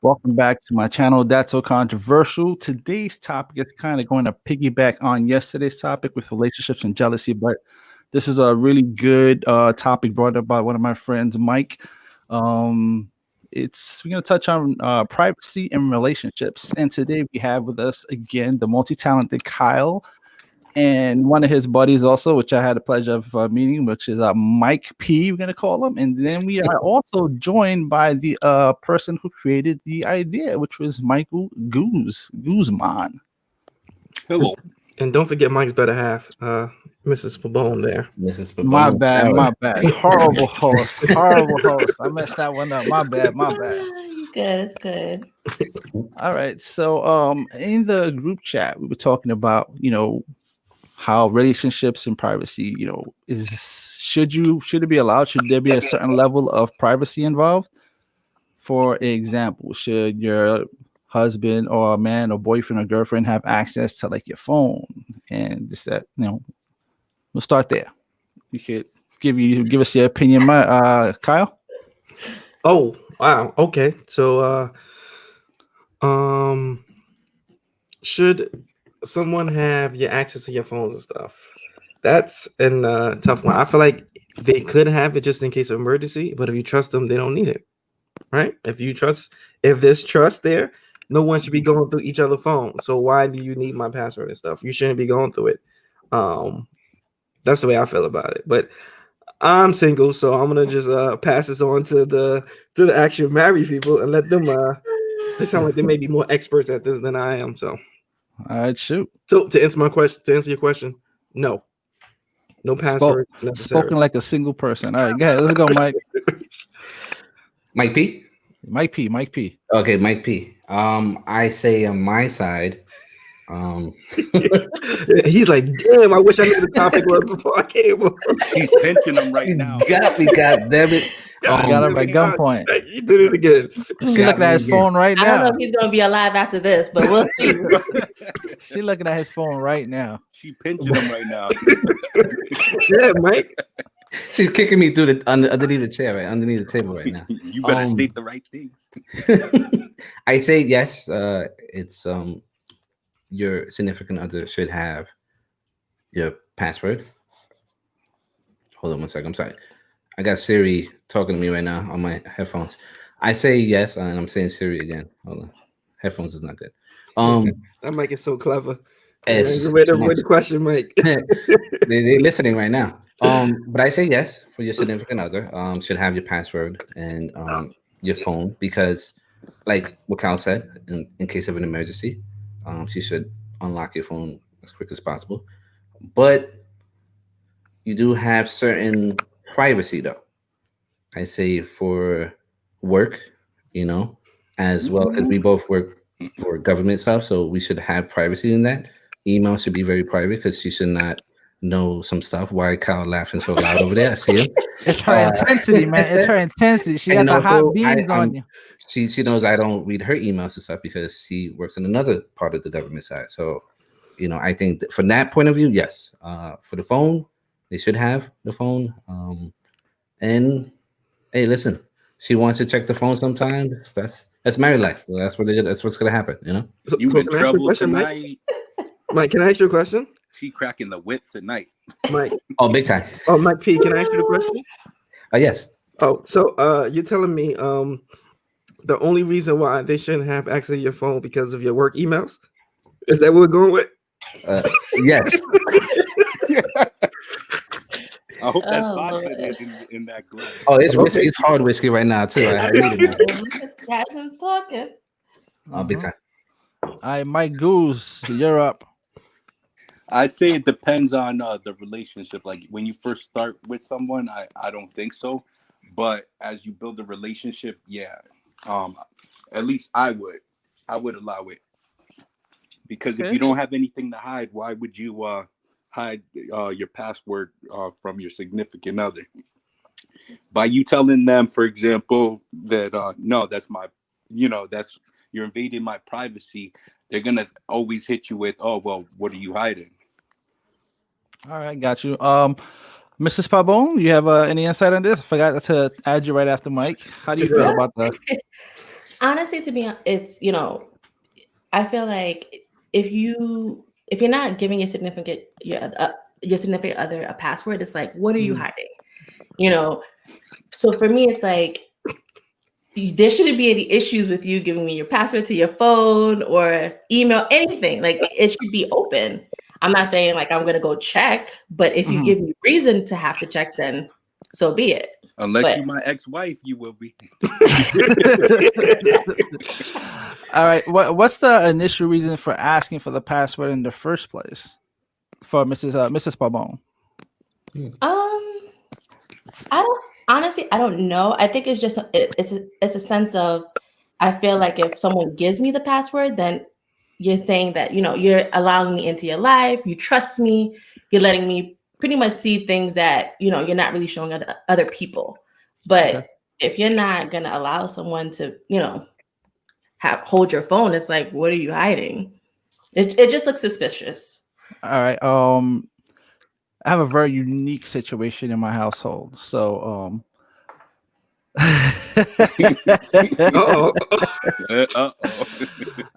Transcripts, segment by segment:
Welcome back to my channel. That's so controversial. Today's topic is kind of going to piggyback on yesterday's topic with relationships and jealousy, but this is a really good topic brought up by one of my friends, Mike. Um, it's we're going to touch on privacy and relationships, and today we have with us again the multi-talented Kyle and one of his buddies also, which I had the pleasure of meeting, which is Mike P. We're gonna call him, and then we are also joined by the person who created the idea, which was Michael Guzman. Hello. And don't forget Mike's better half, Mrs. Pabone there. Mrs. Pabone. My bad. Horrible host. I messed that one up. My bad. Good, it's good. All right. So in the group chat, we were talking about, how relationships and privacy, should it be allowed? Should there be a certain level of privacy involved? For example, should your husband or a man or boyfriend or girlfriend have access to like your phone and this that? We'll start there. You could give us your opinion, Kyle. Oh wow. Okay. So should someone have your access to your phones and stuff? That's a tough one. I feel like they could have it just in case of emergency, but if you trust them, they don't need it. Right? If there's trust there, no one should be going through each other's phone. So why do you need my password and stuff? You shouldn't be going through it. That's the way I feel about it. But I'm single, so I'm gonna just pass this on to the actual married people and let them they sound like they may be more experts at this than I am. So all right, shoot. So to answer your question, no password necessary. Spoken like a single person. All right, go ahead. Let's go, Mike. Mike P. Mike P. Okay, Mike P. I say on my side. He's like, damn, I wish I knew the topic was before I came on. He's pinching him right now. Got me, God damn it. Got him at gunpoint. You did it again. She looking at his phone right I don't know now. if he's gonna be alive after this, but we'll see. She looking at his phone right now. She pinching him right now. Yeah, Mike. She's kicking me through underneath the chair, right underneath the table right now. You better say the right things. I say yes. It's your significant other should have your password. Hold on one second. I'm sorry. I got Siri talking to me right now on my headphones. I say yes, and I'm saying Siri again. Hold on. Headphones is not good. That Mike is so clever. It's Wait the question, Mike. they're listening right now. But I say yes for your significant other. Should have your password and your phone because, like what Kyle said, in case of an emergency, she should unlock your phone as quick as possible. But you do have certain privacy, though. I say for work, as well as we both work for government stuff, so we should have privacy in that. Email should be very private because she should not know some stuff. Why Kyle laughing so loud over there? I see him. It's her intensity, man. It's her intensity. She got the hot beams on you. She knows I don't read her emails and stuff because she works in another part of the government side. So, I think that from that point of view, yes. For the phone, they should have the phone. And hey, listen, she wants to check the phone sometimes. That's married life. That's what's gonna happen. You in trouble tonight, Mike. Can I ask you a question? She cracking the whip tonight, Mike. Oh, big time. Oh, Mike P. Can I ask you the question? Yes. Oh, so you're telling me the only reason why they shouldn't have access to your phone because of your work emails? Is that what we're going with? Yes. I hope that's vodka in that glass. Oh, it's whiskey. It's hard whiskey right now too. I need it now. Jasmine's talking. Oh, big time. All right, Mike Goose, you're up. I say it depends on the relationship. Like when you first start with someone, I don't think so. But as you build a relationship, yeah. At least I would allow it. Because if you don't have anything to hide, why would you hide your password from your significant other? By you telling them, for example, that no, that's my, you're invading my privacy. They're gonna always hit you with, oh well, what are you hiding? All right, got you. Mrs. Pabon, you have any insight on this? I forgot to add you right after Mike. How do you feel about that? Honestly, to be honest, it's I feel like if you're not giving your significant other a password, it's like, what are you hiding? So for me, it's like there shouldn't be any issues with you giving me your password to your phone or email, anything. Like it should be open. I'm not saying like I'm gonna go check, but if you give me reason to have to check, then so be it. Unless you're my ex-wife, you will be. All right. What's the initial reason for asking for the password in the first place for Mrs. Pabon? I don't know. I think it's just it's a sense of, I feel like if someone gives me the password, then you're saying that you're allowing me into your life, you trust me, you're letting me pretty much see things that you're not really showing other people. But if you're not gonna allow someone to hold your phone, it's like, what are you hiding? It just looks suspicious. All right. I have a very unique situation in my household. So Uh-oh. Uh-oh.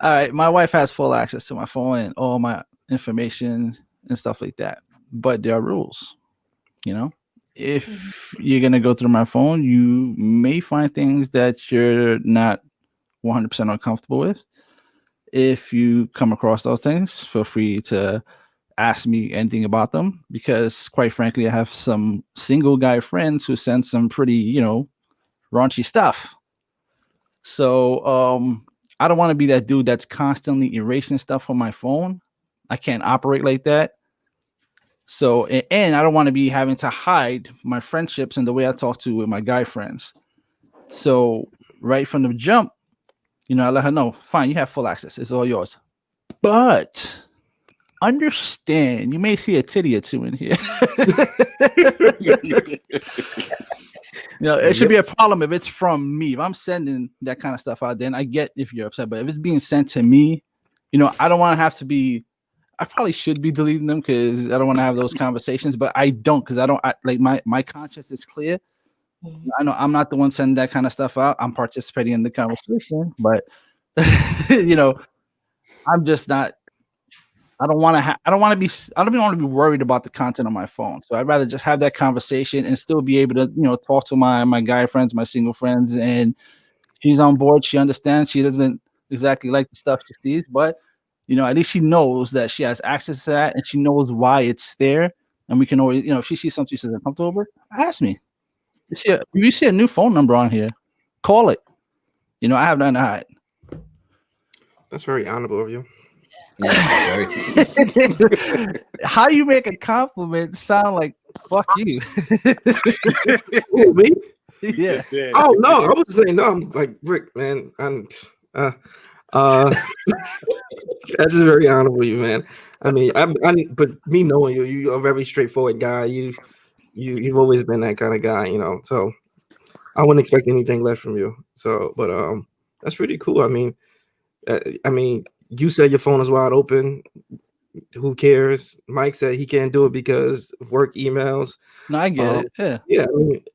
all right, my wife has full access to my phone and all my information and stuff like that. But there are rules, If you're gonna go through my phone, you may find things that you're not 100% uncomfortable with. If you come across those things, feel free to ask me anything about them, because quite frankly, I have some single guy friends who send some pretty, raunchy stuff. So I don't want to be that dude that's constantly erasing stuff on my phone. I can't operate like that. So, and I don't want to be having to hide my friendships and the way I talk to with my guy friends. So right from the jump, I let her know, fine, you have full access. It's all yours. But understand, you may see a titty or two in here. It should be a problem if it's from me. If I'm sending that kind of stuff out, then I get if you're upset. But if it's being sent to me, I don't want to have to be. I probably should be deleting them because I don't want to have those conversations. But I don't, because like my conscience is clear. I know I'm not the one sending that kind of stuff out. I'm participating in the conversation, but I'm just not. I don't want to be worried about the content on my phone. So I'd rather just have that conversation and still be able to, talk to my guy friends, my single friends, and she's on board. She understands. She doesn't exactly like the stuff she sees, but at least she knows that she has access to that and she knows why it's there. And we can always, if she sees something she's uncomfortable with, ask me. If you see a new phone number on here, call it. I have nothing to hide. That's very honorable of you. Yeah, very. How you make a compliment sound like fuck you? Who, me? Yeah. Oh no, I was saying no. I'm like Rick, man. That's just very honorable, you man. I mean, but me knowing you, you're a very straightforward guy. You've always been that kind of guy, So I wouldn't expect anything less from you. So, but that's pretty cool. I mean, you said your phone is wide open. Who cares? Mike said he can't do it because of work emails. No, I get it. Yeah. Yeah,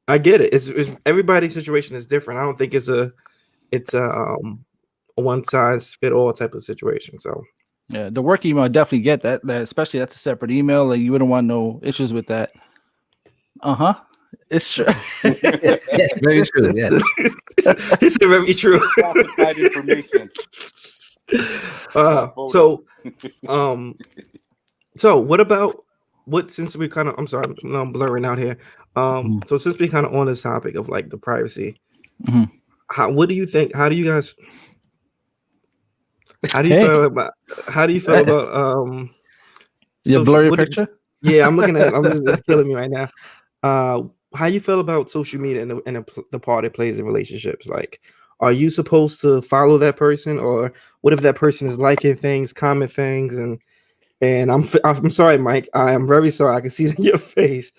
I get it. It's everybody's situation is different. I don't think it's a one size fit all type of situation. So yeah, the work email, I definitely get that. Especially that's a separate email. Like you wouldn't want no issues with that. It's true. Yeah, very true. Yeah, it's very true. Classified information. So what about since we kind of I'm blurring out here. So since we kind of on this topic of like the privacy, what do you think? How do you feel about your blurry picture? I'm looking at it's killing me right now. How you feel about social media and the part it plays in relationships? Like, are you supposed to follow that person, or what if that person is liking things, comment things, and I'm sorry, Mike. I am very sorry. I can see it in your face.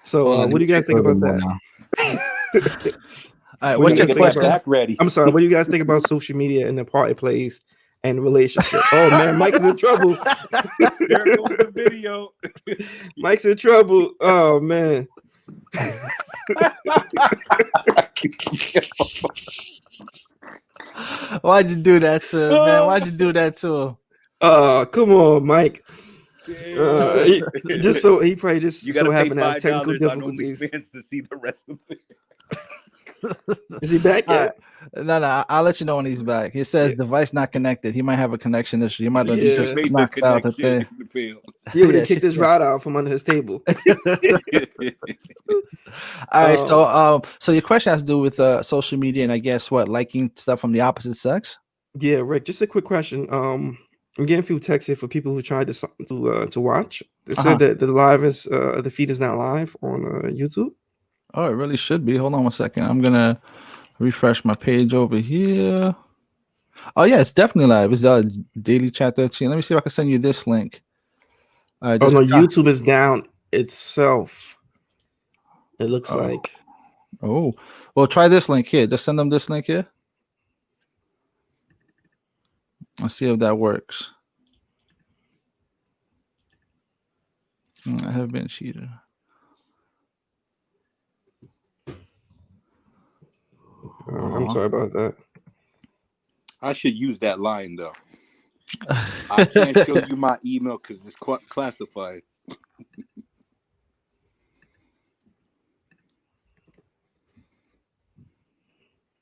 So what do you guys think about that? All right, what's your question? Back ready. I'm sorry. What do you guys think about social media and the part it plays and relationship? Oh man, Mike is in trouble. There goes the video. Mike's in trouble. Oh man. Why'd you do that to him, man? Why'd you do that to him? Come on, Mike. Damn. Just so he probably just You so gotta pay happened to have technical $5 on difficulties. OnlyFans to see the rest of it. Is he back All yet? right. No, I'll let you know when he's back. He says device not connected. He might have a connection issue. He might have Yeah. just Made the knocked out the connection thing. in the field. He would Yeah, have kicked his shit. rod out from under his table. All right, so your question has to do with social media and I guess what, liking stuff from the opposite sex. Yeah, Rick. Just a quick question. I'm getting a few texts here for people who tried to watch. They said that the live is the feed is not live on YouTube. Oh, it really should be. Hold on 1 second. I'm gonna refresh my page over here. Oh yeah, it's definitely live. It's daily chat 13. Let me see if I can send you this link. Oh no, YouTube is down itself. It looks like. Oh, well, try this link here. Just send them this link here. Let's see if that works. I have been cheated. I'm sorry about that. I should use that line though. I can't show you my email because it's classified.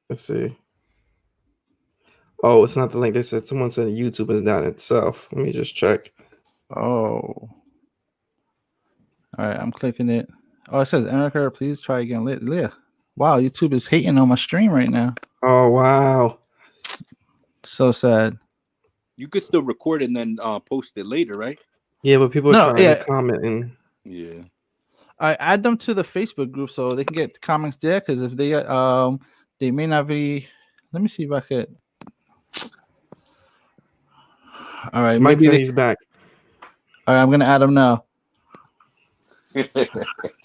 Let's see. Oh, it's not the link. They said someone said YouTube is down itself. Let me just check. Oh. All right, I'm clicking it. Oh, it says Erica, please try again. Leah. Wow, YouTube is hating on my stream right now. Oh wow. So sad. You could still record and then post it later, right? Yeah, but people are trying to comment and yeah. I add them to the Facebook group so they can get comments there. Because if they may not be. Let me see if I could. All right, Mike said he's back. All right, I'm gonna add him now.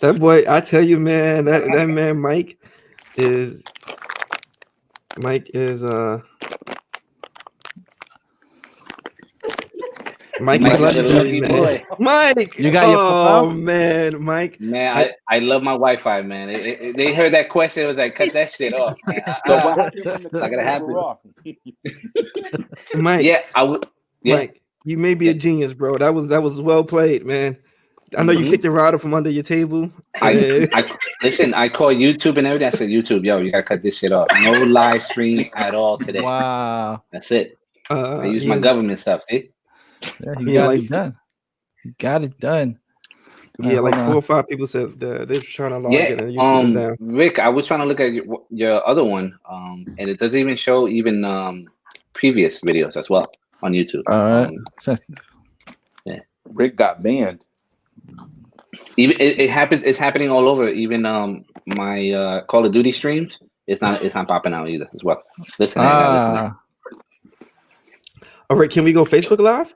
That boy, I tell you, man, that man Mike is Mike is legendary, man. Boy. Mike, you got your profile? Man, Mike. Man, I love my Wi-Fi, man. They heard that question. It was like, cut that shit off, man. What happened when the not gonna happen. Mike, yeah, I would. Yeah. Mike, you may be a genius, bro. That was well played, man. I know you kicked the router from under your table. I listen. I called YouTube and everything. I said, YouTube, yo, you gotta cut this shit off. No live stream at all today. Wow, that's it. I use my government stuff. See? Yeah, he got it done. He got it done. Yeah, like 4 or 5 people said they're trying to log in and YouTube is down. Rick, I was trying to look at your other one, and it doesn't even show even previous videos as well on YouTube. All right. Yeah, Rick got banned. Even it happens. It's happening all over. Even my Call of Duty streams. It's not popping out either as well. Listen. All right, can we go Facebook Live?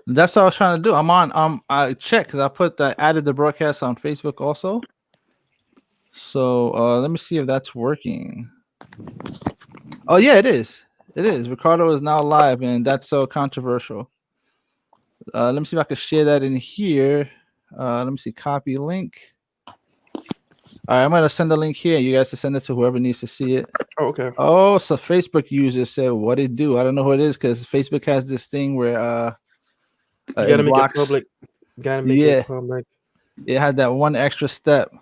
That's what I was trying to do. I'm on. I checked because I added the broadcast on Facebook also. So let me see if that's working. Oh yeah, it is. It is. Ricardo is now live, and that's so controversial. Let me see if I can share that in here. Let me see. Copy link. All right, I'm gonna send the link here. You guys to send it to whoever needs to see it. Oh, okay. Oh, so Facebook users said what it do. I don't know who it is because Facebook has this thing where you gotta make it public. You gotta make it public. It had that one extra step.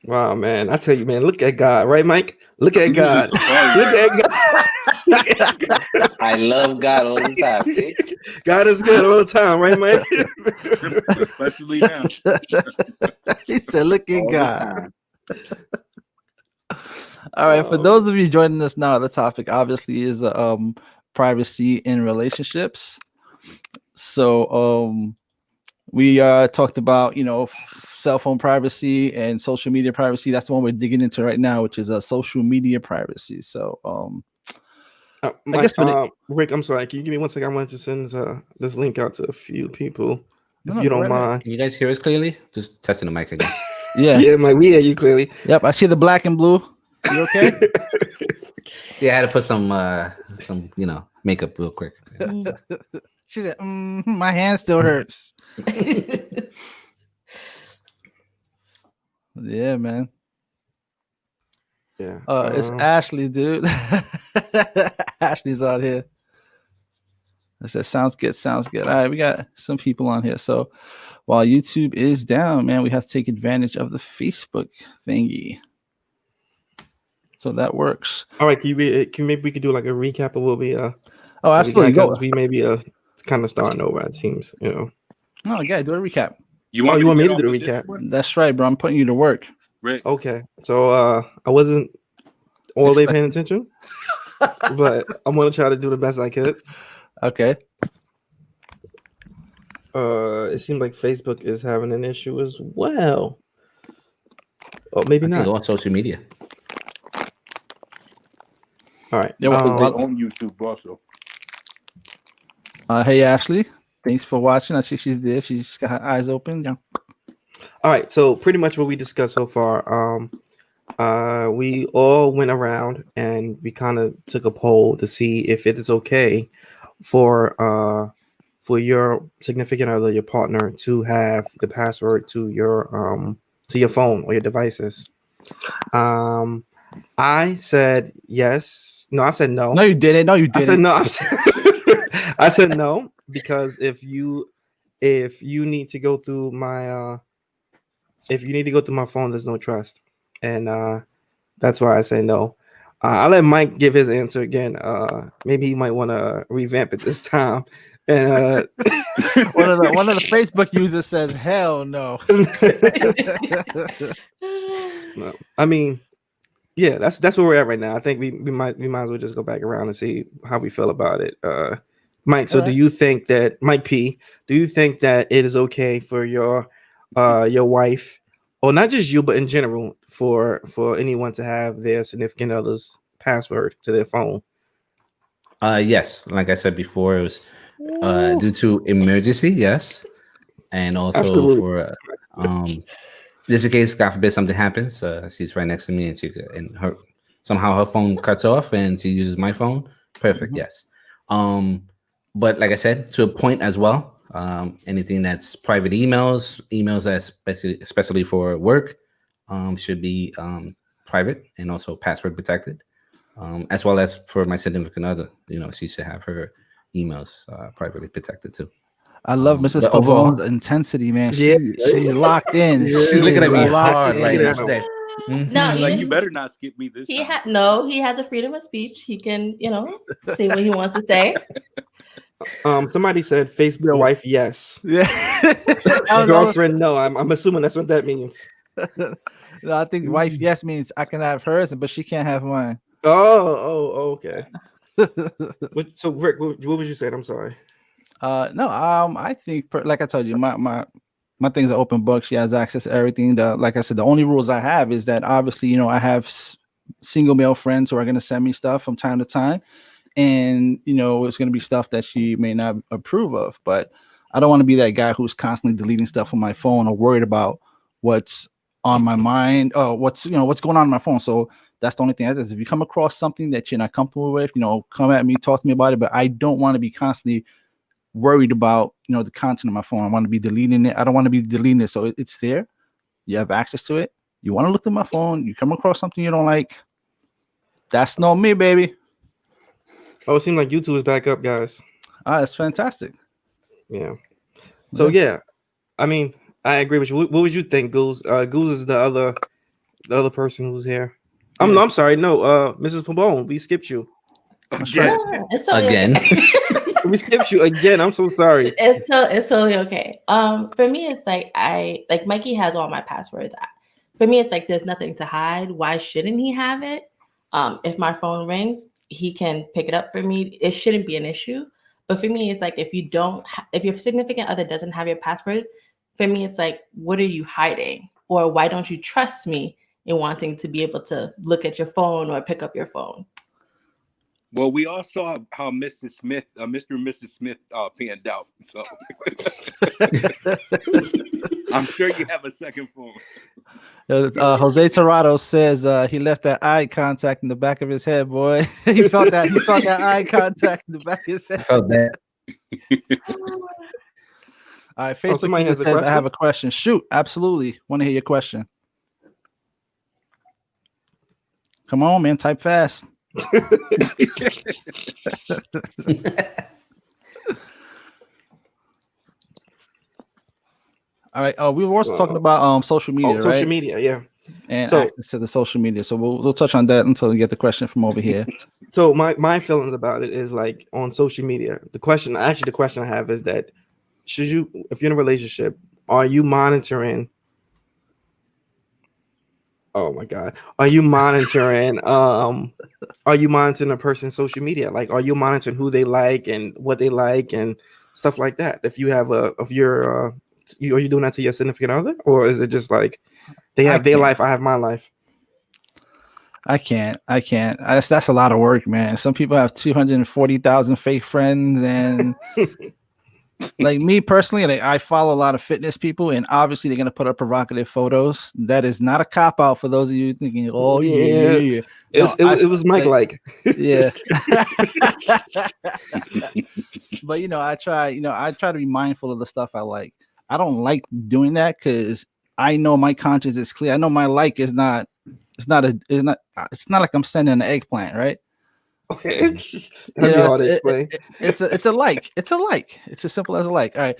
Wow, man. I tell you, man, look at God, right, Mike? Look at God. Look at God. I love God all the time. See? God is good all the time, right, Mike? Especially now. He said, look at God. All right, for those of you joining us now, the topic obviously is privacy in relationships. So we talked about, cell phone privacy and social media privacy. That's the one we're digging into right now, which is social media privacy. So I guess Rick, I'm sorry. Can you give me 1 second? I wanted to send this link out to a few people, if you don't mind. Can you guys hear us clearly? Just testing the mic again. Yeah, Mike, we hear you clearly. Yep, I see the black and blue. You okay? Yeah, I had to put some makeup real quick. She said, my hand still hurts. Yeah, man. Yeah. It's Ashley, dude. Ashley's out here. I said, sounds good, sounds good. All right, we got some people on here. So while YouTube is down, man, we have to take advantage of the Facebook thingy. So that works. All right, maybe we could do like a recap of what we Oh, absolutely. because we maybe it's kind of starting over, it seems, you know. Oh, yeah, do a recap. You want me get to off do the with this recap? one? That's right, bro. I'm putting you to work. Rick. Okay. So I wasn't all the way paying attention, but I'm gonna try to do the best I could. Okay. It seems like Facebook is having an issue as well. Oh, maybe not. Go on social media. All right. Yeah, well, they own YouTube also. Hey, Ashley. Thanks for watching. I see she's there. She's got her eyes open. Yeah. All right. So pretty much what we discussed so far. We all went around and we kind of took a poll to see if it is okay for your significant other, your partner, to have the password to your phone or your devices. I said yes. No, I said no. No, you didn't. No, you didn't. I said no. I said no because if you need to go through my phone, there's no trust, and that's why I say no. I'll let Mike give his answer again. Maybe he might want to revamp it this time. And one of the Facebook users says, "Hell no." No. I mean, yeah, that's where we're at right now. I think we might as well just go back around and see how we feel about it. Mike, so do you think that Mike P? Do you think that it is okay for your wife, or not just you, but in general, for anyone to have their significant other's password to their phone? Yes, like I said before, it was due to emergency, yes, and also Absolutely. for this is a case, God forbid something happens. She's right next to me, and somehow her phone cuts off, and she uses my phone. Perfect, yes. But like I said, to a point as well. Anything that's private emails that's especially for work, should be private and also password protected. As well as for my significant other, she should have her emails privately protected too. I love Mrs. Pavone's intensity, man. She's locked in. She's looking at me hard right now. No, like you better not skip me this time. He has a freedom of speech. He can, say what he wants to say. Somebody said Facebook wife, yes. Yeah. Girlfriend, no. I'm assuming that's what that means. No, I think wife, yes means I can have hers, but she can't have mine. Oh, okay. So Rick, what was you saying? I'm sorry. No, I think like I told you, my thing's an open book. She has access to everything. Like I said, the only rules I have is that obviously, I have single male friends who are going to send me stuff from time to time, and it's going to be stuff that she may not approve of. But I don't want to be that guy who's constantly deleting stuff on my phone or worried about what's on my mind. Oh, what's going on my phone. So that's the only thing. If you come across something that you're not comfortable with, come at me, talk to me about it. But I don't want to be constantly worried about the content of my phone. I want to be deleting it. I don't want to be deleting it. So it's there. You have access to it. You want to look at my phone. You come across something you don't like. That's not me, baby. Oh, it seems like YouTube is back up, guys. That's fantastic. Yeah. So yeah, I mean, I agree with you. What would you think, Goose? Goose is the other person who's here. I'm sorry. No, Mrs. Pabon, we skipped you. Again. Again. We skipped you again. I'm so sorry. It's totally okay. For me, it's like Mikey has all my passwords. For me, it's like there's nothing to hide. Why shouldn't he have it? If my phone rings, he can pick it up for me. It shouldn't be an issue. But for me, it's like if your significant other doesn't have your password, for me, it's like, what are you hiding? Or why don't you trust me in wanting to be able to look at your phone or pick up your phone? Well, we all saw how Mr. and Mrs. Smith panned out. So I'm sure you have a second phone. Jose Torrado says he left that eye contact in the back of his head, boy. He felt that eye contact in the back of his head. I felt that. All right, Facebook says, I have a question. Shoot, absolutely. Want to hear your question. Come on, man, type fast. All right. Oh, we were also talking about social media, right? Social media, yeah. And So- access to the social media. So we'll touch on that until we get the question from over here. So my feelings about it is like on social media. The question I have is that should you, if you're in a relationship, are you monitoring? Oh my God, are you monitoring? Are you monitoring a person's social media? Like, are you monitoring who they like and what they like and stuff like that? If you have are you doing that to your significant other, or is it just like they have their life, I have my life? I can't. That's a lot of work, man. Some people have 240,000 fake friends, and like me personally, like, I follow a lot of fitness people, and obviously they're gonna put up provocative photos. That is not a cop out for those of you thinking, "Oh yeah." It was Mike like. Yeah. But I try to be mindful of the stuff I like. I don't like doing that because I know my conscience is clear. I know my like is not. It's not like I'm sending an eggplant, right? Okay, that'd be hard to explain. It's a like. It's a like. It's as simple as a like. All right.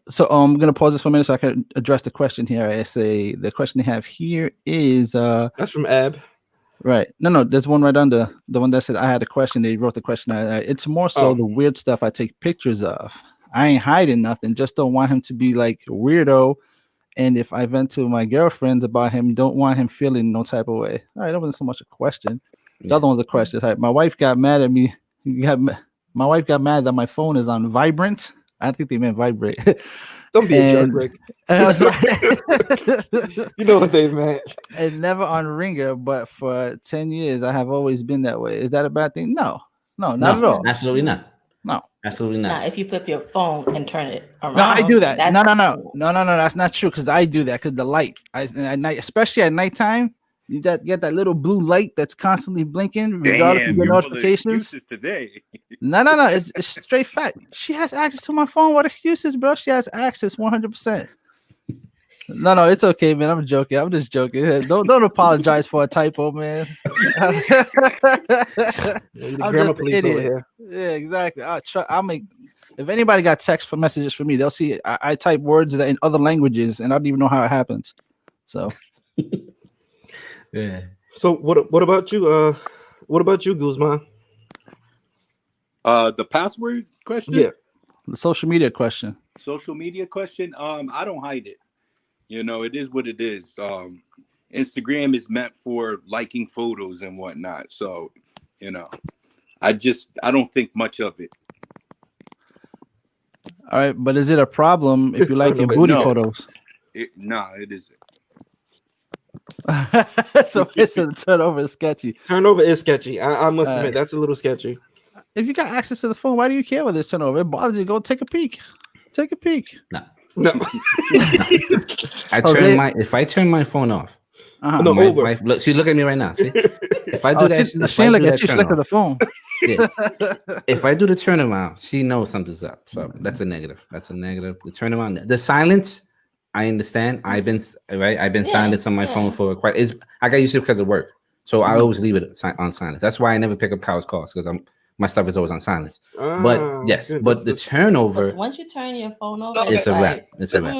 So I'm gonna pause this for a minute so I can address the question here. I say the question they have here is that's from Ab. Right. No, there's one right under the one that said I had a question. They wrote the question. It's more so the weird stuff I take pictures of. I ain't hiding nothing. Just don't want him to be like a weirdo. And if I vent to my girlfriends about him, don't want him feeling no type of way. All right, that wasn't so much a question. The other one's a question. Right, my wife got mad at me. My wife got mad that my phone is on vibrant. I think they meant vibrate. Don't be a jerk, Rick. I was like, you know what they meant. And never on ringer, but for 10 years, I have always been that way. Is that a bad thing? No, not at all. Absolutely not. No, absolutely not. Now, if you flip your phone and turn it around, no, I do that. No, that's not true because I do that because the light, especially at nighttime, you get that little blue light that's constantly blinking, regardless of your notifications. Today. No, it's straight fact. She has access to my phone. What excuses, bro? She has access 100%. No, it's okay, man. I'm joking. I'm just joking. Don't apologize for a typo, man. I'm just an idiot. Yeah, exactly. I'll make. If anybody got text messages for me, they'll see I type words that in other languages, and I don't even know how it happens. So, yeah. So what about you? What about you, Guzman? The password question. Yeah. The social media question. Social media question. I don't hide it. It is what it is. Instagram is meant for liking photos and whatnot. So, I don't think much of it. All right, but is it a problem if you like your booty photos? It isn't. So it's a turnover is sketchy. Turnover is sketchy. I must admit that's a little sketchy. If you got access to the phone, why do you care whether it's turnover? It bothers you. Go take a peek. Take a peek. No. If I turn my phone off, no, my over. wife, look, she look at me right now. See? If I do that, she look at you. She look at the phone. Yeah. If I do the turnaround, she knows something's up. So that's a negative. The turnaround, the silence, I understand. I've been silenced on my phone for I got used to it because of work. So I always leave it on silence. That's why I never pick up Kyle's calls because my stuff is always on silence. But yes, but the turnover. Once you turn your phone over, it's a wrap. It's a wrap.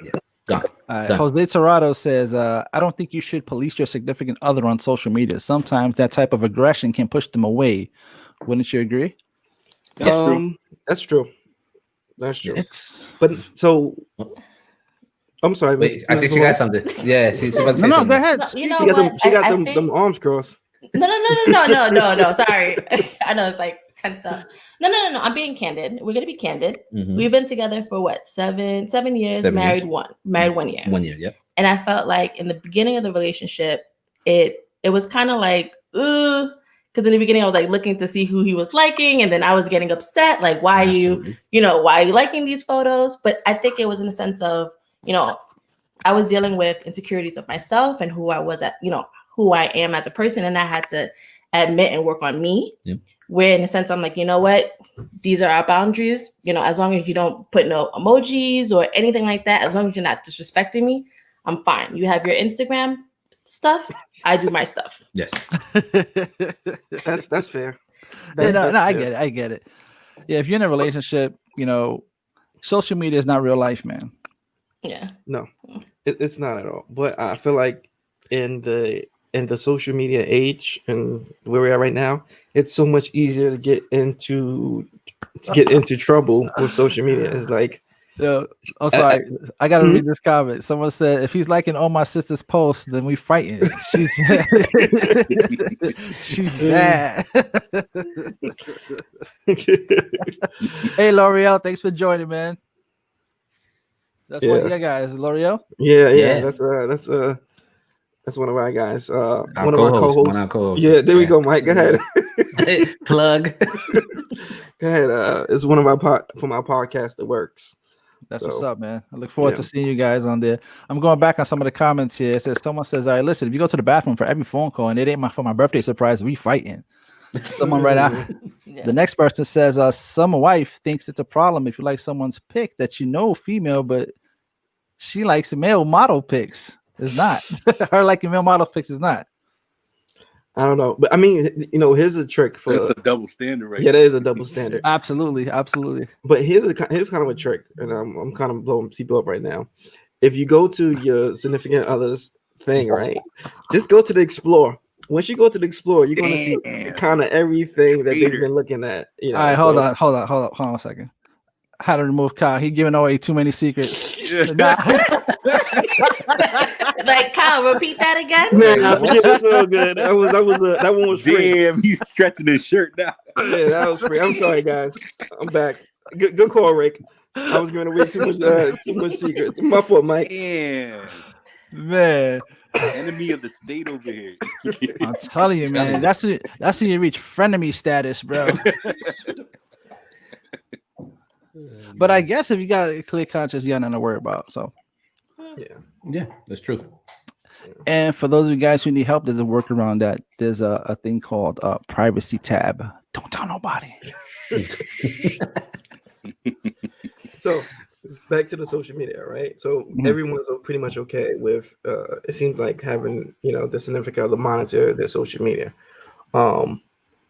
Yeah, gone. Done. Jose Torrado says, I don't think you should police your significant other on social media. Sometimes that type of aggression can push them away. Wouldn't you agree? That's true. But so I'm sorry. Wait, I think she got something. Yeah, she's about to say something. Go ahead. You know she got them arms crossed. No. Sorry. I know it's like 10 stuff. No. I'm being candid. We're gonna be candid. Mm-hmm. We've been together for what, 7 years, married 1 year. 1 year, yep. And I felt like in the beginning of the relationship, it was kind of like, because in the beginning I was like looking to see who he was liking, and then I was getting upset, like, why are you liking these photos? But I think it was in the sense of, I was dealing with insecurities of myself and who I was who I am as a person, and I had to admit and work on me. Yep. Where in a sense I'm like, you know what, these are our boundaries. As long as you don't put no emojis or anything like that, as long as you're not disrespecting me, I'm fine. You have your Instagram, stuff, I do my stuff. Yes. That's fair. Yeah, no, That's I fair. get it. I get it. Yeah, if you're in a relationship, social media is not real life, man. Yeah. No, it's not at all. But I feel like in the social media age and where we are right now, it's so much easier to get into trouble with social media. It's like, Yeah. Oh, sorry. I gotta Mhm. read this comment. Someone said, "If he's liking all my sister's posts, then we fighting. She's she's bad." Hey, L'Oreal, thanks for joining, man. That's one of Yeah. your guys, L'Oreal. yeah, Yeah. that's one of our guys. Our One of our co-hosts, one of co-hosts. our co-hosts. Yeah, there we Yeah. go, Mike. Go ahead. Plug. Go ahead. It's one of our from our podcast that works. That's So, what's up, man. I look forward to yeah. seeing you guys on there. I'm going back on some of the comments here. It says someone says, "All right, listen, if you go to the bathroom for every phone call and it ain't for my birthday surprise, we fighting." Someone right out. Yeah. The next person says, "Some wife thinks it's a problem if you like someone's pic that female, but she likes male model pics. It's not. Her liking male model pics is not." I don't know, but I mean, here's a trick for. That's a double standard, right? Yeah, that is a double standard. Absolutely, absolutely. But here's kind of a trick, and I'm kind of blowing people up right now. If you go to your significant other's thing, right, just go to the Explore. Once you go to the Explore, you're going to see Damn. kind of everything that they've Traitor. been looking at. All right, hold on a second. How to remove Kyle? He giving away too many secrets. Nah. Like, Kyle, repeat that again. Man, I forget it's so good. That one was free. Damn, he's stretching his shirt now. Yeah, that was free. I'm sorry, guys. I'm back. Good call, Rick. I was giving away too much secrets. My fault, Mike. Damn, Man, enemy of the state over here. I'm telling you, man. That's when you reach frenemy status, bro. But I guess if you got a clear conscience, you got nothing to worry about. So, Yeah, that's true. and for those of you guys who need help, there's a workaround that there's a thing called privacy tab. Don't tell nobody. So back to the social media, right? So everyone's pretty much okay with it seems like having the significant other monitor their social media. But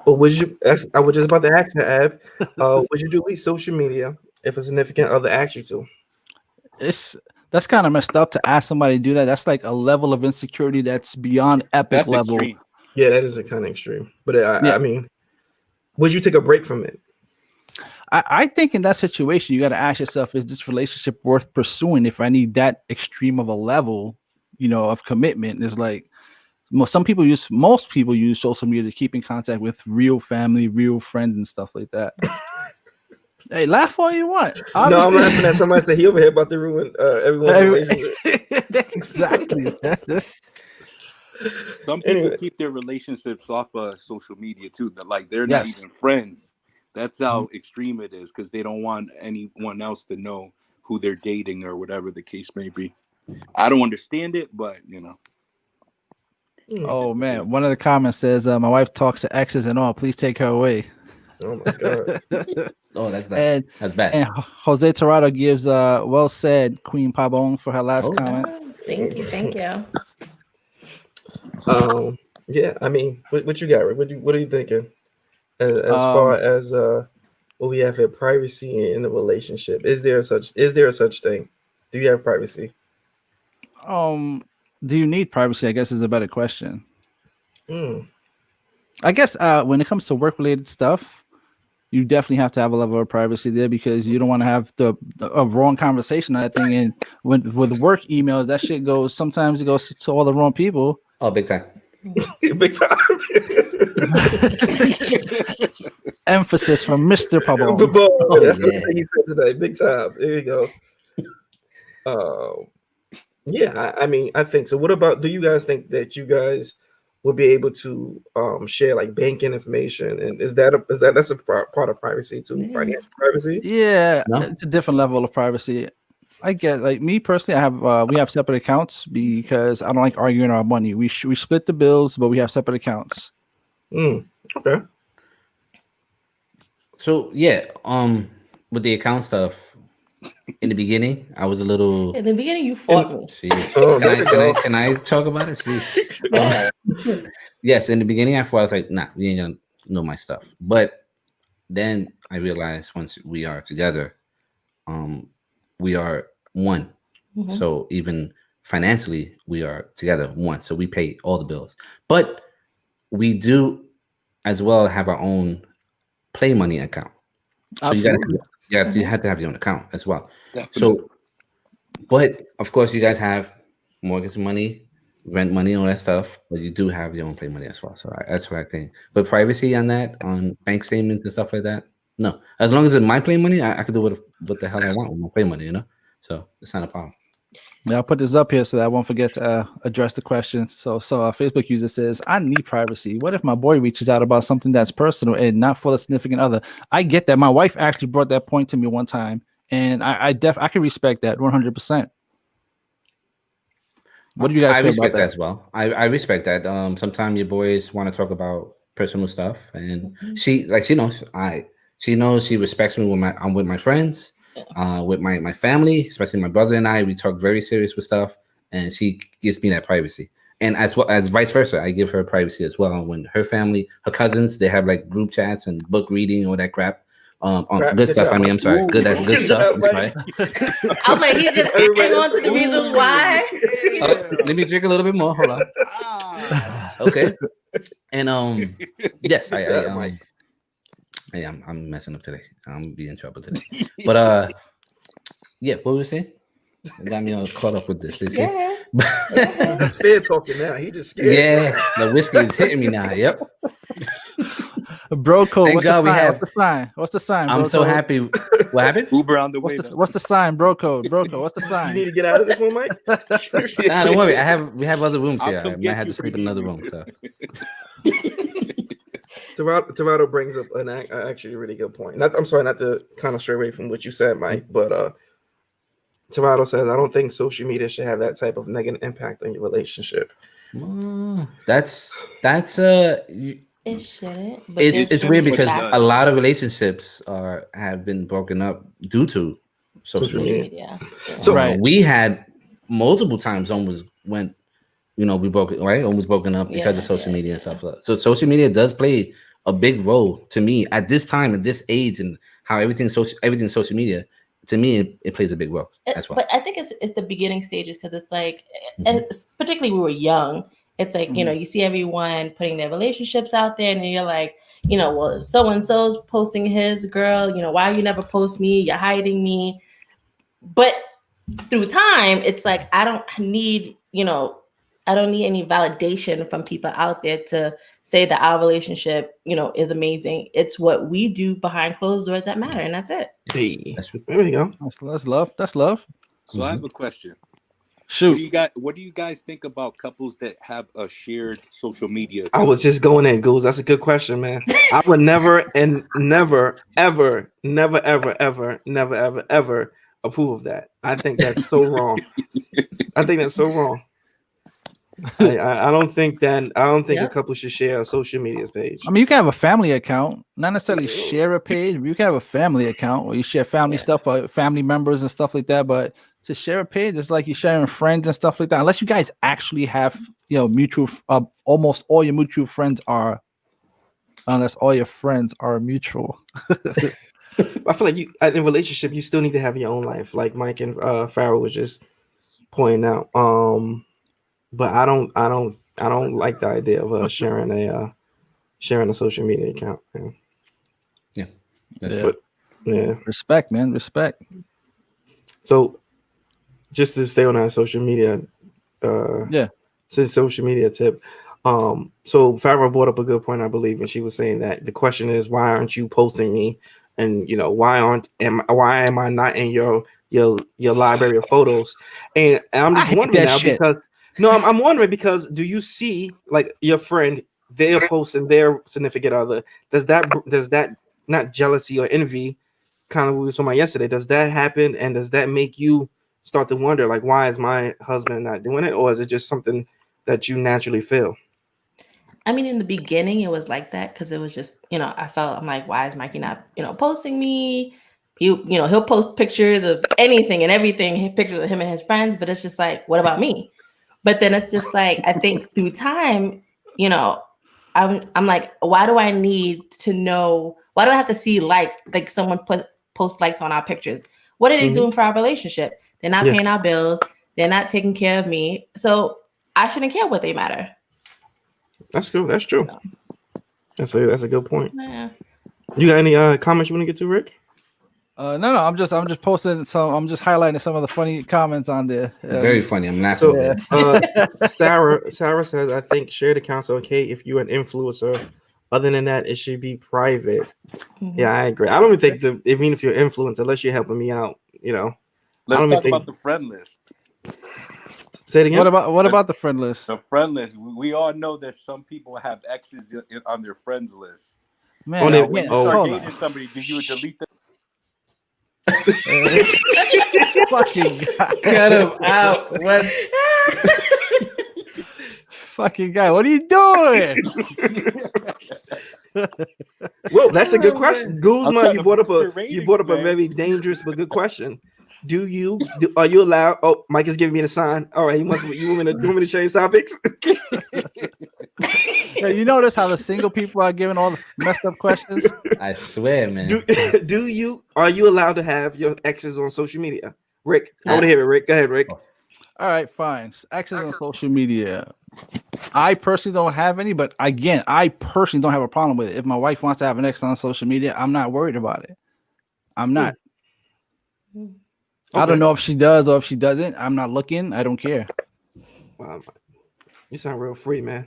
I was just about to ask you, Ab, would you delete social media if a significant other asks you to? That's kind of messed up to ask somebody to do that. That's like a level of insecurity that's beyond epic That's level. extreme. Yeah, that is kind of extreme. But Yeah. I mean, would you take a break from it? I think in that situation, you got to ask yourself, is this relationship worth pursuing if I need that extreme of a level, of commitment? It's like most people use social media to keep in contact with real family, real friends, and stuff like that. Hey, laugh all you want. No, I'm laughing at somebody say he over here about to ruin everyone's relationship. Exactly. Some people keep their relationships off of social media too. Like they're not Yes. even friends. That's how extreme it is because they don't want anyone else to know who they're dating or whatever the case may be. I don't understand it, but Oh man, one of the comments says, "My wife talks to exes and all. Please take her away." Oh my god. Oh, that's bad. And That's bad. and Jose Torado gives well said Queen Pabon for her last comment. Oh, thank you. Yeah, I mean, what you got, Rick? What are you thinking? As far as what we have here, privacy in the relationship. Is there a such thing? Do you have privacy? Do you need privacy? I guess is a better question. Mm. I guess when it comes to work related stuff, you definitely have to have a level of privacy there because you don't want to have a wrong conversation on that thing. And with work emails, that shit sometimes it goes to all the wrong people. Oh, big time. Big time. Emphasis from Mr. Pabon. That's what he said today. Big time. There you go. Yeah, I mean, I think so. What about? Do you guys think that you guys will be able to share like banking information? And that's a part of privacy too? Financial privacy? Yeah, No? it's a different level of privacy. I get like me personally. We have separate accounts because I don't like arguing our money. We split the bills, but we have separate accounts. Okay. So yeah, with the account stuff, in the beginning, I was a little. In the beginning, you fought me. Sheesh. Oh, Can there I we can I go. can I talk about it? Sheesh. Yeah. Yes, in the beginning, I was like, nah, you ain't gonna know my stuff. But then I realized once we are together, we are one. Mhm. So even financially, we are together one. So we pay all the bills. But we do as well have our own play money account. So Absolutely. you have to have your own account as well. Definitely. So, but of course, you guys have mortgage money, rent money, all that stuff. But you do have your own play money as well. So that's what I think. But privacy on that, on bank statements and stuff like that, no. As long as it's my play money, I can do what the hell I want with my play money. So it's not a problem. Yeah, I'll put this up here so that I won't forget to address the question. So a Facebook user says, I need privacy. What if my boy reaches out about something that's personal and not for the significant other? I get that. My wife actually brought that point to me one time, and I can respect that 100%. What do you guys I feel respect about that that? as well. I respect that. Sometimes your boys want to talk about personal stuff, and she knows. She knows she respects me when I'm with my friends, with my family, especially my brother and I. We talk very serious with stuff, and she gives me that privacy. And as well as vice versa, I give her privacy as well. When her family, her cousins, they have like group chats and book reading, all that crap. On Crap, good good stuff. job, I mean, Mike. I'm sorry. Good. That's good Good stuff. job, I'm Mike. sorry. I was like, he's just Everybody adding on to just- the reasons why. Let me drink a little bit more. Hold on. Ah. Okay. And yes, Yeah, Mike. hey, I'm messing up today. I'm be in trouble today. But yeah, what were we saying? It got me all caught up with this. They say. Yeah. He's fear talking now. He just scared. Yeah, the whiskey is hitting me now. Yep. Bro code, Thank what's God the we sign? have. What's the sign? What's the sign, bro I'm so code? happy. What happened? Uber on the way. What's the sign, bro code? Bro code, what's the You sign? need to get out of this one, Mike. Nah, don't worry. We have other rooms I'll here. I come might get have you to if sleep you in another need room. me So Toronto brings up an actually really good point. I'm sorry, not to kind of stray away from what you said, Mike, but Toronto says, I don't think social media should have that type of negative impact on your relationship. that's It shouldn't. But it's weird but it because does. a lot of relationships have been broken up due to social Social media. media. Yeah. So- Right. We had multiple times almost went, we broke it, right? Almost broken up because of social media and stuff. So social media does play a big role to me at this time, at this age, and how everything's social media. To me, it plays a big role as well. But I think it's the beginning stages because it's like, and it's, particularly we were young. It's like, you see everyone putting their relationships out there, and you're like, well, so and so's posting his girl. Why you never post me? You're hiding me. But through time, it's like I don't need any validation from people out there to say that our relationship, is amazing. It's what we do behind closed doors that matter, and that's it. Hey, That's true. there we go. That's love. That's love. So I have a question. Shoot. What do you guys think about couples that have a shared social media I account? was just going there, Goose. That's a good question, man. I would never ever approve of that. I think that's so wrong. I think that's so wrong. I don't think a couple should share a social media page. I mean, you can have a family account, not necessarily share a page. You can have a family account where you share family stuff, family members and stuff like that. But to share a page, it's like you're sharing friends and stuff like that. Unless you guys actually have, mutual. Almost all your mutual friends are. Unless all your friends are mutual. I feel like in a relationship, you still need to have your own life, like Mike and Farrell was just pointing out. But I don't like the idea of sharing a social media account. Man. Yeah. Yeah. Respect, man. Respect. So just to stay on that social media, since social media tip. So Farrell brought up a good point, I believe, and she was saying that the question is, why aren't you posting me? And why am I not in your library of photos? And I'm just wondering now because I'm wondering because do you see like your friend, they're posting their significant other? Does that not jealousy or envy, kind of what we were talking about yesterday? Does that happen, and does that make you start to wonder like, why is my husband not doing it, or is it just something that you naturally feel? I mean, in the beginning, it was like that because it was just, I'm like, why is Mikey not, posting me? he'll post pictures of anything and everything, pictures of him and his friends, but it's just like, what about me? But then it's just like, I think through time, I'm like, why do I need to know? Why do I have to see like someone post likes on our pictures? What are they doing for our relationship? They're not paying our bills. They're not taking care of me. So I shouldn't care what they matter. That's true. That's true. So, that's a good point. yeah. You got any comments you want to get to, Rick? No, I'm just posting some. I'm just highlighting some of the funny comments on there. Very funny. I'm laughing. So, Sarah says, I think shared accounts are okay if you're an influencer. Other than that, it should be private. Mm-hmm. Yeah, I agree. I don't even think even if you're influencer, unless you're helping me out, Let's talk about the friend list. Say it again. What about the friend list? The friend list. We all know that some people have exes on their friends list. Man, when you start dating somebody, do you delete them? Fucking guy. Cut him out. What? Fucking guy, what are you doing? Well, that's a good question. Guzman, you brought up a very dangerous but good question. Are you allowed? Oh, Mike is giving me the sign. All right, you want me to change topics? Yeah, you notice how the single people are giving all the messed up questions? I swear, man. Are you allowed to have your exes on social media? Rick, I want to hear it, Rick. Go ahead, Rick. All right, fine. Exes on social media. I personally don't have any, but again, I personally don't have a problem with it. If my wife wants to have an ex on social media, I'm not worried about it. I'm not. Okay. I don't know if she does or if she doesn't. I'm not looking. I don't care. Wow, you sound real free, man.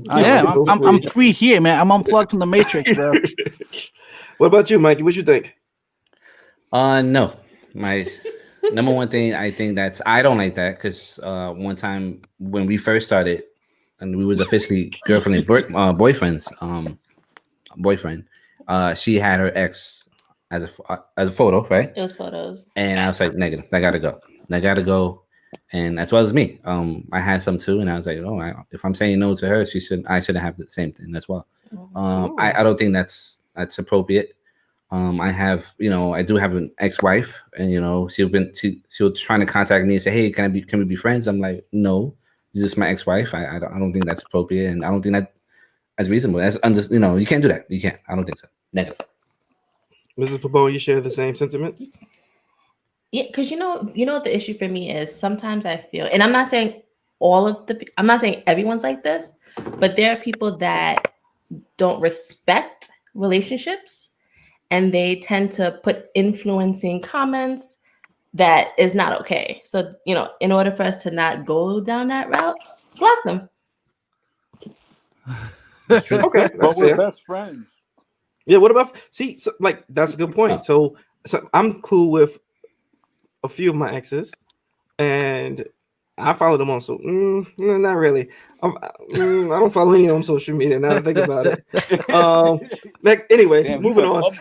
I am. I'm free here, man. I'm unplugged from the matrix, bro. What about you, Mikey? What you think? No. My number one thing, I think I don't like that because one time when we first started and we was officially girlfriend and boyfriend, she had her ex as a photo, right? It was photos. And I was like, negative. I gotta go. And as well as me, I had some too, and I was like, if I'm saying no to her, I should have the same thing as well. I don't think that's appropriate. I do have an ex-wife, and she was trying to contact me and say, hey, can we be friends? I'm like, no, she's just my ex-wife. I don't think that's appropriate, and I don't think that's reasonable. You can't do that. You can't. I don't think so. Negative. Mrs. Pabon, you share the same sentiments? Yeah, because you know what the issue for me is. Sometimes I feel, and I'm not saying I'm not saying everyone's like this, but there are people that don't respect relationships, and they tend to put influencing comments that is not okay. So in order for us to not go down that route, block them. Okay, but we're best friends. Yeah. What about that's a good point. So I'm cool with a few of my exes, and I follow them on not really. I don't follow any on social media now that I think about it. Anyways, moving on.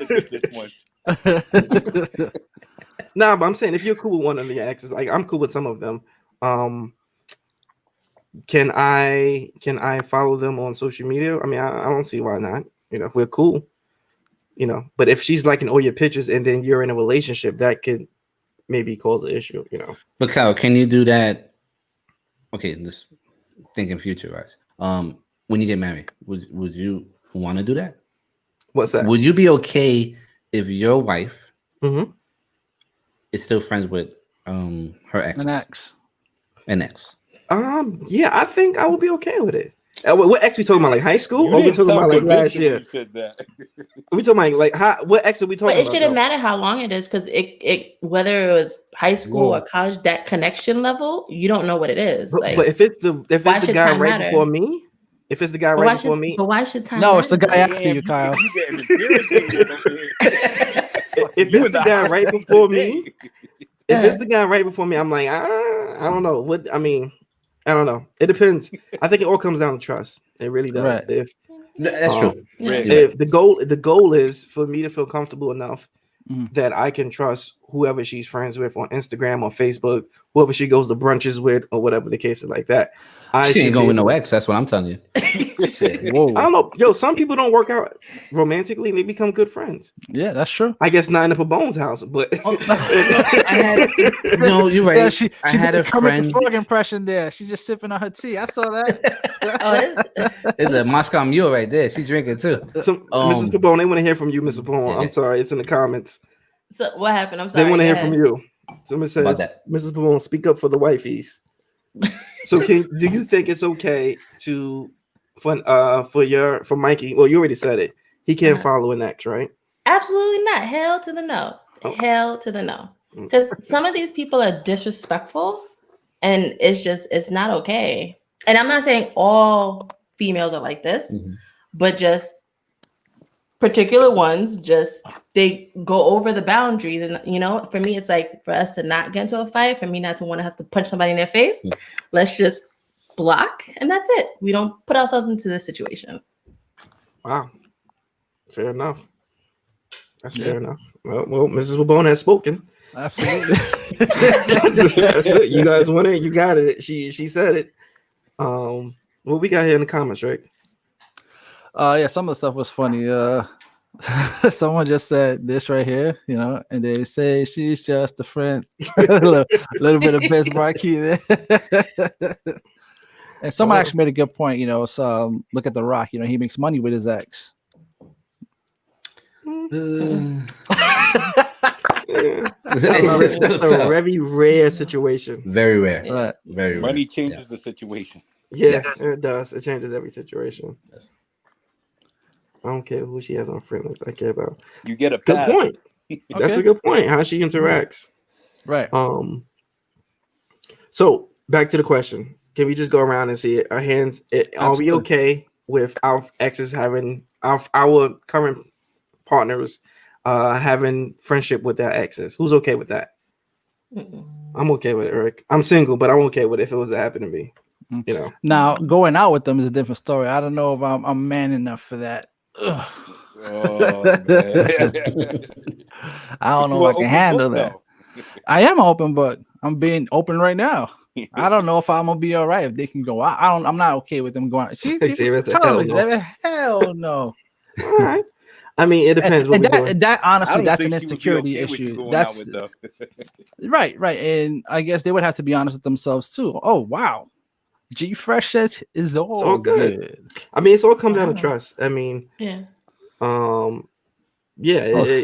Nah, but I'm saying if you're cool with one of your exes, like I'm cool with some of them. Can I follow them on social media? I mean, I don't see why not. If we're cool, But if she's liking all your pictures and then you're in a relationship, that could maybe cause an issue. But Kyle, can you do that? Okay, just thinking future-wise. When you get married, would you want to do that? What's that? Would you be okay if your wife is still friends with her ex? An ex. Yeah, I think I would be okay with it. What ex we talking about? Like high school? Or we talking about like last year? We talking about like what ex are we talking about? But it shouldn't matter how long it is, because it whether it was high school or college, that connection level, you don't know what it is. But if it's the guy right before me, if it's the guy right before me, but why should time? No, it's the guy after you, Kyle. If it's the guy right before me, if it's the guy right before me, I'm like, I don't know. I don't know. It depends. I think it all comes down to trust. It really does. Right. That's true. If the goal is for me to feel comfortable enough that I can trust whoever she's friends with on Instagram or Facebook, whoever she goes to brunches with, or whatever the case is like that. She ain't going with no ex. That's what I'm telling you. Shit. Whoa. I don't know. Yo, some people don't work out romantically and they become good friends. Yeah, that's true. I guess not in a Bone's house, but I had, no, you're right. Yeah, she I had did a the Kermit the friend. Frog impression there. She's just sipping on her tea. I saw that. Oh, It's a Moscow Mule right there. She's drinking too. Mrs. Pabon, they want to hear from you, Mrs. Pabon. Yeah. I'm sorry, it's in the comments. so what happened? I'm sorry. They want to go hear ahead. from you. Somebody says, that? Mrs. Pabon, speak up for the wifeys. So do you think it's okay to for Mikey? Well, you already said it. He can't follow an ex, right? Absolutely not. Hell to the no. Okay. Hell to the no. Because some of these people are disrespectful, and it's not okay. And I'm not saying all females are like this, but just particular ones, just they go over the boundaries. And for me, it's like for us to not get into a fight, for me not to want to have to punch somebody in their face, let's just block, and that's it. We don't put ourselves into this situation. Wow. Fair enough. That's fair enough. Well, Mrs. Wabone has spoken. Absolutely. That's it. You guys want it? You got it. She said it. What we got here in the comments, right? Yeah, some of the stuff was funny. Someone just said this right here, and they say she's just a friend. a little bit of Biz Marquis there. And someone actually made a good point. So look at The Rock. He makes money with his ex. That's a very rare situation. Very rare. Right. Very rare. Money changes the situation. Yeah, it does. It changes every situation. Yes. I don't care who she has on friend list. I care about. You get a Good pass. point. That's a good point. How she interacts. Right. So back to the question. Can we just go around and see it? Our hands. Are we okay with our exes having our current partners having friendship with their exes? Who's okay with that? I'm okay with it, Rick. I'm single, but I'm okay with it if it was to happen to me. Now going out with them is a different story. I don't know if I'm man enough for that. Ugh. Oh, man. I don't know if I can handle that. I am open, but I'm being open right now. I don't know if I'm gonna be all right if they can go out. I'm not okay with them going out. See, hell no. All right. I mean, it depends. And that honestly, that's an insecurity issue. That's right. And I guess they would have to be honest with themselves too. Oh wow, G Fresh says is all good. I mean, it's all come down to trust. I mean, yeah. It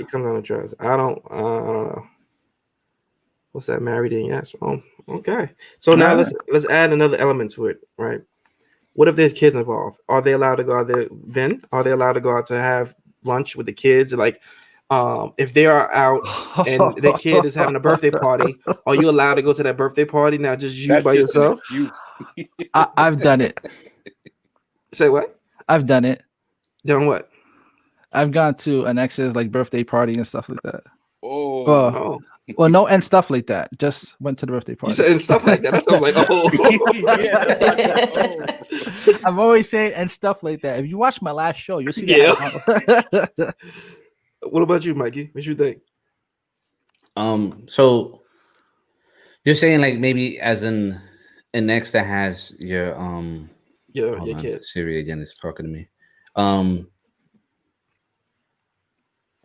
comes down to trust. I don't know. What's that? Married in? Yes. Oh, okay. So now let's add another element to it, right? What if there's kids involved? Are they allowed to go out there then? Are they allowed to go out to have lunch with the kids? Like, if they are out and the kid is having a birthday party, are you allowed to go to that birthday party? Not just you by yourself? I've done it. Say what? I've done it. Done what? I've gone to an ex's like birthday party and stuff like that. Oh. Well, no, and stuff like that. Just went to the birthday party. You said and stuff like that. That sounds like I'm always saying and stuff like that. If you watch my last show, you'll see that. Yeah. What about you, Mikey? What you think? So you're saying like maybe as an ex that has your kid. Siri again is talking to me.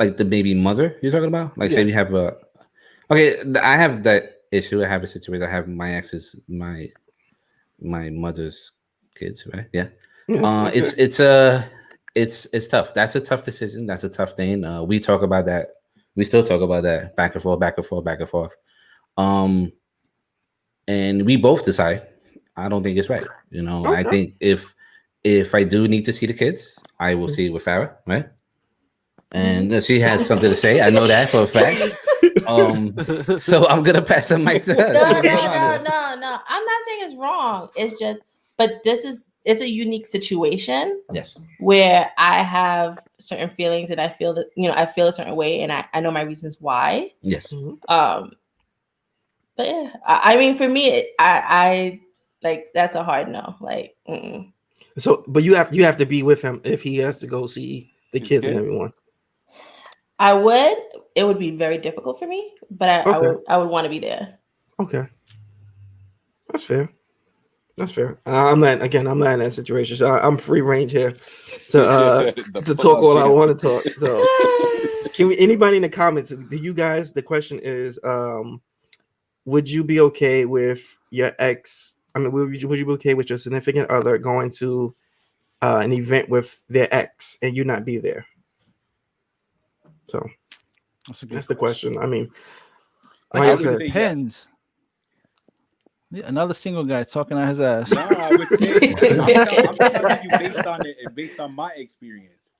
Like the baby mother you're talking about? Like say you have I have that issue. I have a situation. I have my ex's my mother's kids, right? Yeah. It's tough. That's a tough decision. That's a tough thing. We talk about that. We still talk about that back and forth. And we both decide. I don't think it's right. Okay. I think if I do need to see the kids, I will see it with Farrah, right? And she has something to say. I know that for a fact. So I'm gonna pass the mic to her. No. I'm not saying it's wrong. It's just, but it's a unique situation. Yes. Where I have certain feelings and I feel that I feel a certain way and I know my reasons why. Yes. But yeah, I mean, for me, I like that's a hard no. Like, So, but you have to be with him if he has to go see the kids and everyone. I would it would be very difficult for me, but Okay. I would want to be there. Okay, that's fair. That's fair. I'm not I'm not in that situation, so I'm free range here to to talk all I want to talk. So, can we? Anybody in the comments? Do you guys? The question is, would you be okay with your ex? I mean, would you be okay with your significant other going to an event with their ex and you not be there? So that's the question. I mean, I like guess I it said, depends. Yeah, another single guy talking on his ass. No, I would say I'm telling you based on my experience.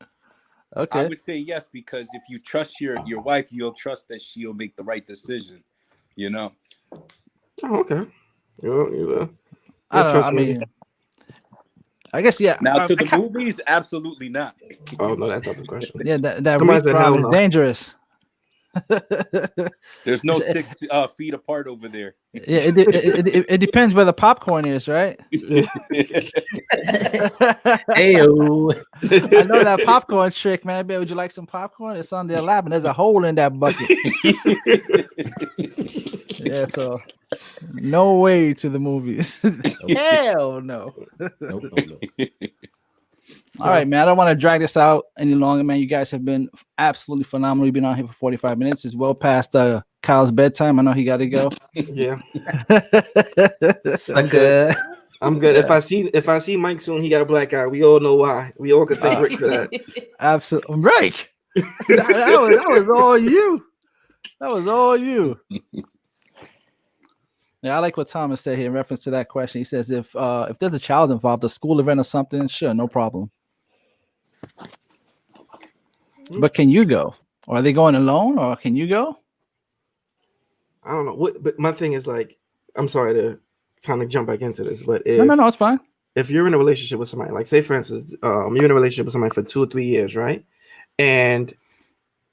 Okay. I would say yes, because if you trust your wife, you'll trust that she'll make the right decision. You know. oh, okay. You I don't know. I trust me. mean, I guess yeah. Now to the movies, absolutely not. Oh no, that's not the question. Yeah, that Somebody reef said round hell is no. dangerous. There's no 6 feet apart over there. Yeah, it depends where the popcorn is, right? Ayo. I know that popcorn trick, man. Babe, would you like some popcorn? It's on their lap, and there's a hole in that bucket. Yeah, so no way to the movies. Hell no. Nope. All right, man. I don't want to drag this out any longer, man. You guys have been absolutely phenomenal. You've been on here for 45 minutes. It's well past Kyle's bedtime. I know he got to go. Yeah, Sucker. I'm good. If I see Mike soon, he got a black eye. We all know why. We all could thank Rick for that. Absolutely. Rick! that was all you. That was all you. Yeah, I like what Thomas said here in reference to that question. He says if there's a child involved, a school event or something, sure, no problem. But can you go? Or are they going alone? Or can you go? I don't know what, but my thing is like, I'm sorry to kind of jump back into this, but No, it's fine. if you're in a relationship with somebody, like say for instance, you're in a relationship with somebody for 2 or 3 years, right? And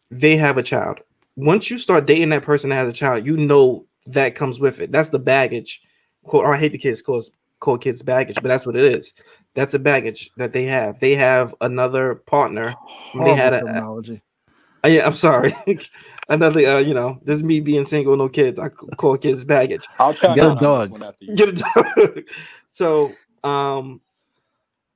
they have a child. Once you start dating that person that has a child, you know that comes with it. That's the baggage. Or I hate the kids call kids baggage, but that's what it is. That's a baggage that they have. They have another partner. They had terminology. Yeah, I'm sorry. Another, this is me being single, no kids. I call kids baggage. I'll try Get a not dog. on this one after you. Get a dog. So,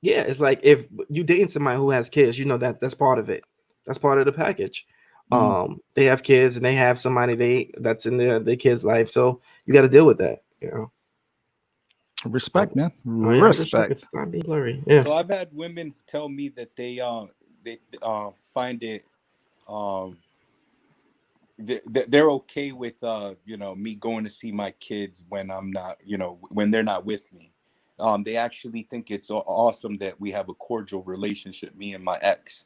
yeah, it's like if you dating somebody who has kids, you know that's part of it. That's part of the package. They have kids and they have somebody that's in their kids' life, so you got to deal with that. Respect, man. Respect. It's not be blurry. Yeah. So I've had women tell me that they find it they're okay with me going to see my kids when I'm not, when they're not with me. They actually think it's awesome that we have a cordial relationship, me and my ex.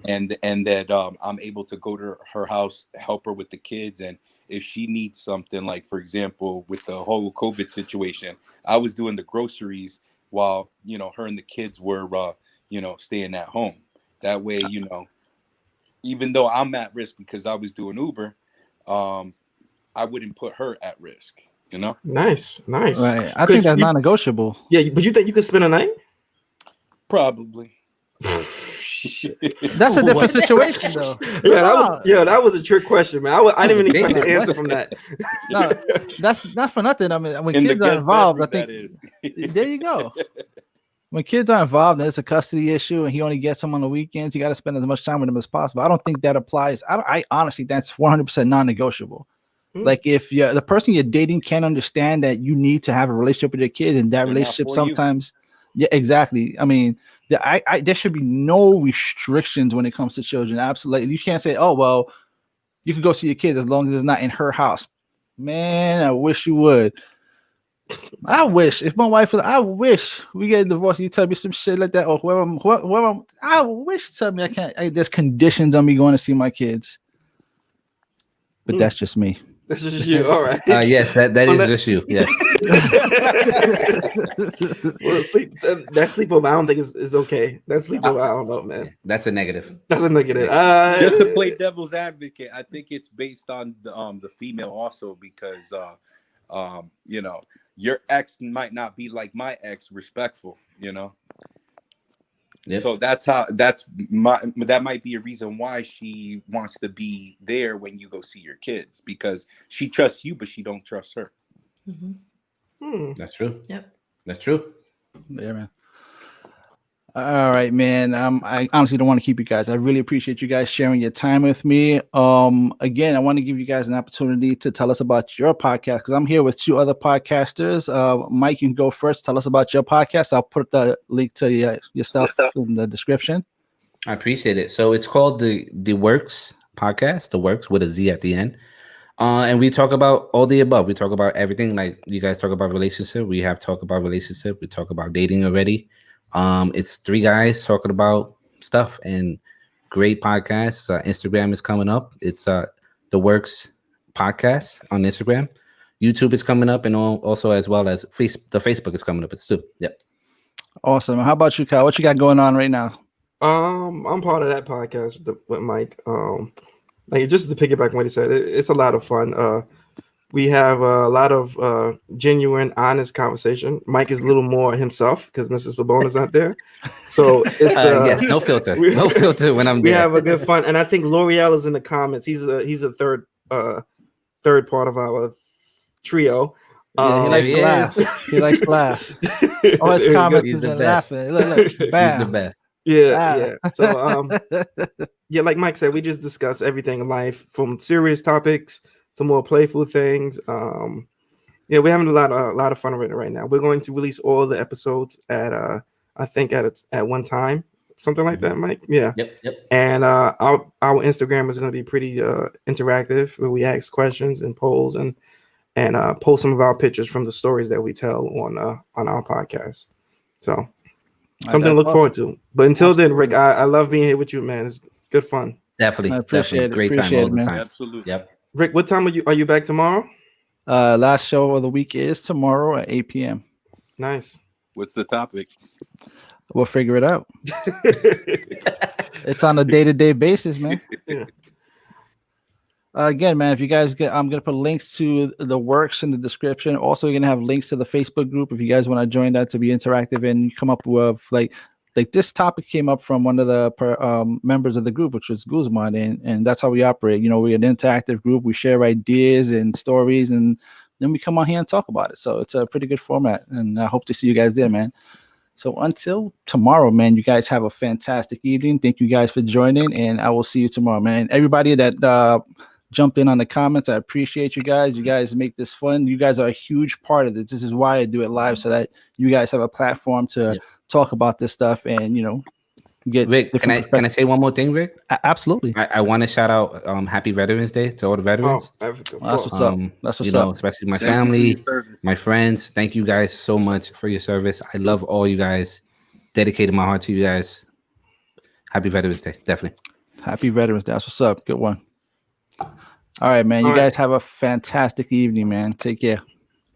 And that I'm able to go to her house, help her with the kids, and if she needs something, like for example with the whole COVID situation, I was doing the groceries while her and the kids were staying at home. That way, even though I'm at risk because I was doing Uber, I wouldn't put her at risk. Nice. Right. I think that's non-negotiable. Yeah, but you think you could spend a night? Probably. That's a different situation, though. That was a trick question, man. I didn't even expect the answer from that. No, that's not for nothing. I mean, when kids are involved, I think there you go. When kids are involved and it's a custody issue and he only gets them on the weekends, you got to spend as much time with them as possible. I don't think that applies. I honestly, that's 100% non-negotiable. Like if the person you're dating can't understand that you need to have a relationship with your kids, and that relationship sometimes, yeah, exactly. I mean, there should be no restrictions when it comes to children. Absolutely, you can't say, "Oh, well, you can go see your kids as long as it's not in her house." Man, I wish you would. I wish if my wife was, I wish we get divorced. You tell me some shit like that, or whoever. I wish tell me I can't. There's conditions on me going to see my kids, but that's just me. This is you. All right. Yes, that is just you. Yes. Well, that sleepover, I don't think is okay. That sleepover, I don't know, man. That's a negative. That's a negative. Just to play devil's advocate, I think it's based on the female also, because your ex might not be like my ex, respectful. Yep. So that might be a reason why she wants to be there when you go see your kids, because she trusts you, but she don't trust her. That's true. Yep. That's true. Yeah, man. All right, man. I honestly don't want to keep you guys. I really appreciate you guys sharing your time with me. Again, I want to give you guys an opportunity to tell us about your podcast, because I'm here with two other podcasters. Mike, you can go first. Tell us about your podcast. I'll put the link to your stuff in the description. I appreciate it. So it's called the Workz podcast. The Workz with a Z at the end. And we talk about all the above. We talk about everything. Like you guys talk about relationship. We have talked about relationship. We talk about dating already. It's three guys talking about stuff, and great podcasts. Instagram is coming up. It's the Workz podcast on Instagram. YouTube is coming up, and also as well as the Facebook is coming up. It's too. Yep. Awesome. How about you, Kyle? What you got going on right now? I'm part of that podcast with Mike. Like just to piggyback on what he said, it's a lot of fun. We have a lot of genuine, honest conversation. Mike is a little more himself because Mrs. Babona's not there. So it's yes, no filter. No filter when I'm there. We have a good fun. And I think L'Oreal is in the comments. He's a third part of our trio. Yeah, he likes to laugh. He likes to laugh. All his comments He's is the best. laughing. Look, bam. He's the best. Yeah. So yeah, like Mike said, we just discuss everything in life, from serious topics to more playful things. Yeah, we're having a lot of fun with it right now. We're going to release all the episodes at I think at one time, something like that, Mike. Yeah. Yep. And our Instagram is going to be pretty interactive, where we ask questions and polls and post some of our pictures from the stories that we tell on our podcast. So something to look forward to. But until then, Rick, I love being here with you, man. It's good fun. Definitely. I appreciate it. Great Appreciate time all it, the man. time. Absolutely. Yep. Rick, what time are you back tomorrow? Last show of the week is tomorrow at 8 p.m. Nice. What's the topic? We'll figure it out. It's on a day-to-day basis, man. Yeah. Again, man, if you guys I'm gonna put links to the Workz in the description. Also, you're gonna have links to the Facebook group if you guys want to join that to be interactive and come up with like this topic came up from one of the members of the group, which was Guzman, and that's how we operate. You know, we're an interactive group. We share ideas and stories, and then we come on here and talk about it. So it's a pretty good format, and I hope to see you guys there, man. So until tomorrow, man, you guys have a fantastic evening. Thank you guys for joining, and I will see you tomorrow, man. Everybody that jump in on the comments, I appreciate you guys. You guys make this fun. You guys are a huge part of this. This is why I do it live, so that you guys have a platform to talk about this stuff and, you know, get Rick, can I say one more thing, Rick? Absolutely. I want to shout out Happy Veterans Day to all the veterans. That's what's up. That's what's up. Especially my family, my friends. Thank you guys so much for your service. I love all you guys. Dedicated my heart to you guys. Happy Veterans Day. Definitely. Happy Veterans Day. That's what's up. Good one. All right, man. You guys have a fantastic evening, man. Take care.